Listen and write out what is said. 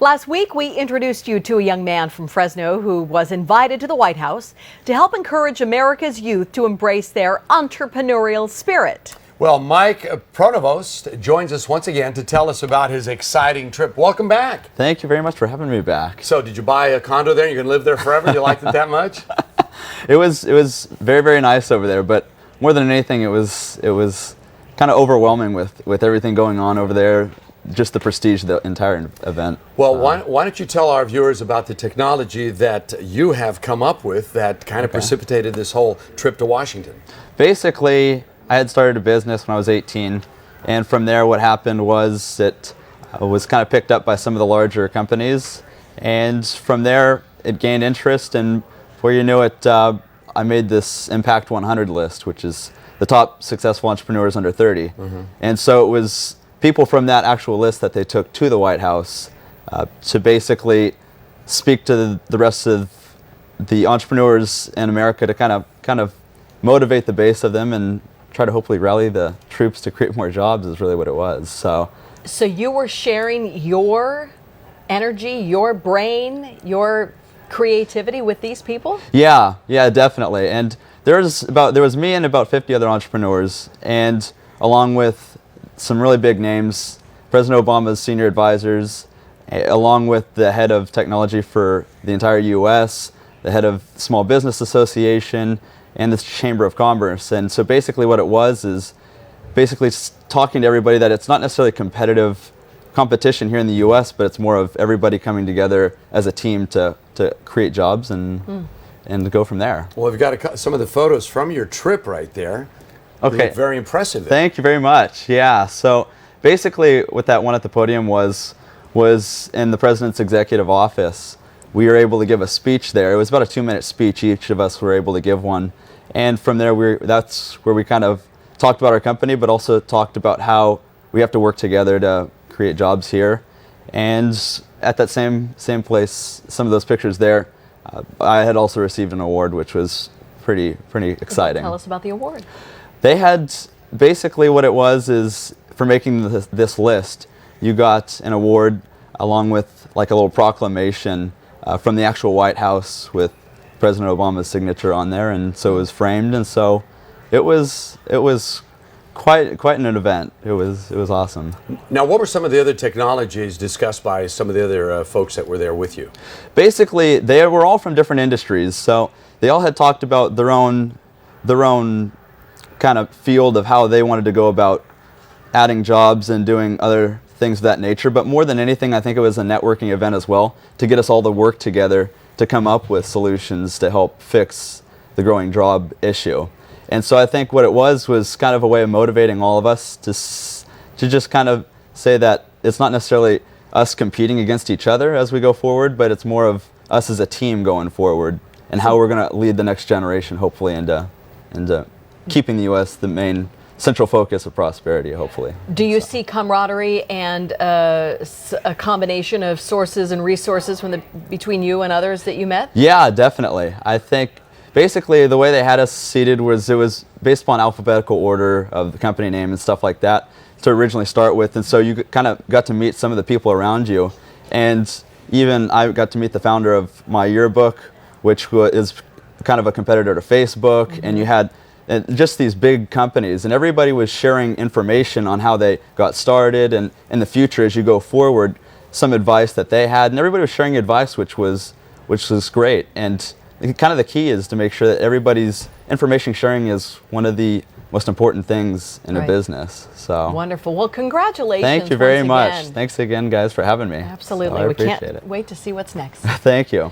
Last week, we introduced you to a young man from Fresno who was invited to the White House to help encourage America's youth to embrace their entrepreneurial spirit. Well, Mike Pronovost joins us once again to tell us about his exciting trip. Welcome back. Thank you very much for having me back. So, did you buy a condo there? You're going to live there forever? You liked it that much? It was very, very nice over there, but more than anything, it was kind of overwhelming with everything going on over there. Just the prestige of the entire event. Well, why don't you tell our viewers about the technology that you have come up with that kind of precipitated this whole trip to Washington? Basically, I had started a business when I was 18, and from there what happened was it was kind of picked up by some of the larger companies, and from there it gained interest, and before you knew it, I made this Impact 100 list, which is the top successful entrepreneurs under 30. And so it was people from that actual list that they took to the White House to basically speak to the rest of the entrepreneurs in America to kind of motivate the base of them and try to hopefully rally the troops to create more jobs is really what it was. So you were sharing your energy, your brain, your creativity with these people? Yeah, definitely. And there was me and about 50 other entrepreneurs, and along with some really big names, President Obama's senior advisors, along with the head of technology for the entire U.S., the head of Small Business Association, and the Chamber of Commerce. And so basically what it was is basically talking to everybody that it's not necessarily competitive competition here in the U.S., but it's more of everybody coming together as a team to create jobs and go from there. Well, we've got some of the photos from your trip right there. Okay. They look very impressive. Thank you very much. Yeah. So basically what that one at the podium was in the president's executive office. We were able to give a speech there. It was about a 2-minute speech. Each of us were able to give one. And from there, that's where we kind of talked about our company, but also talked about how we have to work together to create jobs here. And at that same place, some of those pictures there, I had also received an award, which was pretty exciting. Tell us about the award. They had, basically what it was is for making this list, you got an award along with like a little proclamation from the actual White House with President Obama's signature on there, and so it was framed, and so it was quite an event. It was awesome. Now, what were some of the other technologies discussed by some of the other folks that were there with you? Basically, they were all from different industries, so they all had talked about their own kind of field of how they wanted to go about adding jobs and doing other things of that nature. But more than anything, I think it was a networking event as well to get us all to work together to come up with solutions to help fix the growing job issue. And so I think what it was kind of a way of motivating all of us to just kind of say that it's not necessarily us competing against each other as we go forward, but it's more of us as a team going forward and how we're going to lead the next generation, hopefully, into keeping the U.S. the main central focus of prosperity, hopefully. Do you see camaraderie and a combination of sources and resources between you and others that you met? Yeah, definitely. I think basically the way they had us seated was it was based upon alphabetical order of the company name and stuff like that to originally start with, and so you kind of got to meet some of the people around you, and even I got to meet the founder of my yearbook, which is kind of a competitor to Facebook, and you had just these big companies, and everybody was sharing information on how they got started and in the future as you go forward, some advice that they had, and everybody was sharing advice which was great. And kind of the key is to make sure that everybody's information sharing is one of the most important things in a business. So wonderful. Well, congratulations. Thank you very much. Thanks again, guys, for having me. Absolutely. So I we appreciate can't it. wait to see what's next. Thank you.